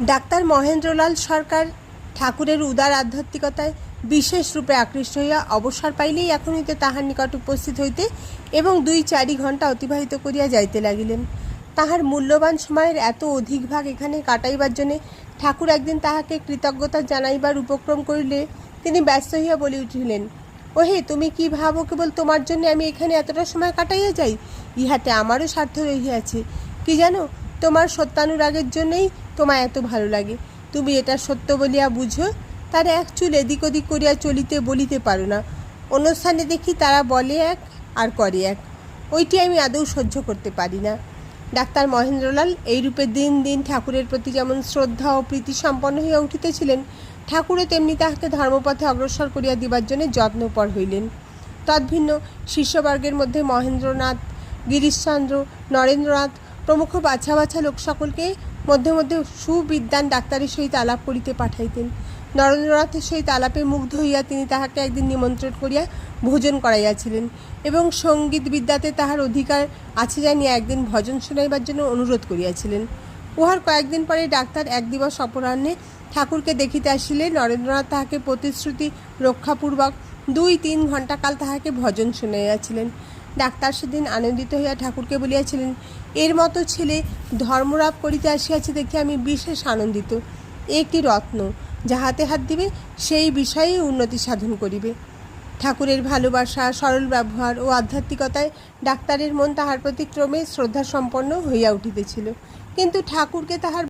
Doctor Mahendralal সরকার ঠাকুরের উদার আধ্যাত্মিকতায় বিশেষ রূপে আকৃষ্ট হইয়া অবসর পাইলেই এখন হইতে তাহার নিকট উপস্থিত হইতে এবং 2-4 ঘণ্টা অতিবাহিত করিয়া যাইতে লাগিলেন। তাহার মূল্যবান সময়ের এত অধিক ভাগ এখানে কাটাইবার জন্যে ঠাকুর একদিন তাহাকে কৃতজ্ঞতা জানাইবার উপক্রম করিলে তিনি ব্যস্ত হইয়া বলি উঠিলেন, ওহে, তুমি কি ভাবো কেবল তোমার জন্য আমি এখানে এতটা সময় কাটাইয়া যাই? ইহাতে আমারও স্বার্থ রহিয়াছে। কি জানো, তোমার সত্যানুরাগের জন্যই তোমায় এত ভালো লাগে। তুমি এটা সত্য বলিয়া বুঝো, তার এক চুল এদিক ওদিক করিয়া চলিতে বলিতে পারো না। অনুষ্ঠানে দেখি তারা বলে এক আর করে এক, ওইটি আমি আদৌ সহ্য করতে পারি না। ডাক্তার মহেন্দ্রলাল এইরূপে দিন দিন ঠাকুরের প্রতি যেমন শ্রদ্ধা ও প্রীতি সম্পন্ন হইয়া উঠিতেছিলেন, ঠাকুরও তেমনি তাহাকে ধর্মপথে অগ্রসর করিয়া দিবার জন্য যত্নপর হইলেন। তদ্ভিন্ন শিষ্যবর্গের মধ্যে মহেন্দ্রনাথ, গিরিশচন্দ্র, নরেন্দ্রনাথ প্রমুখ বাছা বাছা লোক সকলকে মধ্যে মধ্যে সুবিদ্বান ডাক্তারের সহিত আলাপ করিতে পাঠাইতেন। নরেন্দ্রনাথের সহিত আলাপে মুগ্ধ হইয়া তিনি তাহাকে একদিন নিমন্ত্রণ করিয়া ভোজন করাইয়াছিলেন এবং সঙ্গীত বিদ্যাতে তাহার অধিকার আছে জানিয়া একদিন ভজন শুনাইবার জন্য অনুরোধ করিয়াছিলেন। উহার কয়েকদিন পরে ডাক্তার এক দিবস অপরাহ্নে ঠাকুরকে দেখিতে আসিলে নরেন্দ্রনাথ তাহাকে প্রতিশ্রুতি রক্ষাপূর্বক 2-3 ঘণ্টা কাল তাহাকে ভজন শুনাইয়াছিলেন। ডাক্তার সেদিন আনন্দিত হইয়া ঠাকুরকে বলিয়াছিলেন, এর মতো ছেলে ধর্মলাভ করিতে আসিয়াছে দেখে আমি বিশেষ আনন্দিত। একটি রত্ন, যাহাতে হাত দিবে সেই বিষয়েই উন্নতি সাধন করিবে। ঠাকুরের ভালোবাসা, সরল ব্যবহার ও আধ্যাত্মিকতায় ডাক্তারের মন তাহার প্রতি ক্রমে শ্রদ্ধাসম্পন্ন হইয়া উঠিতেছিল, কিন্তু ঠাকুরকে তাহার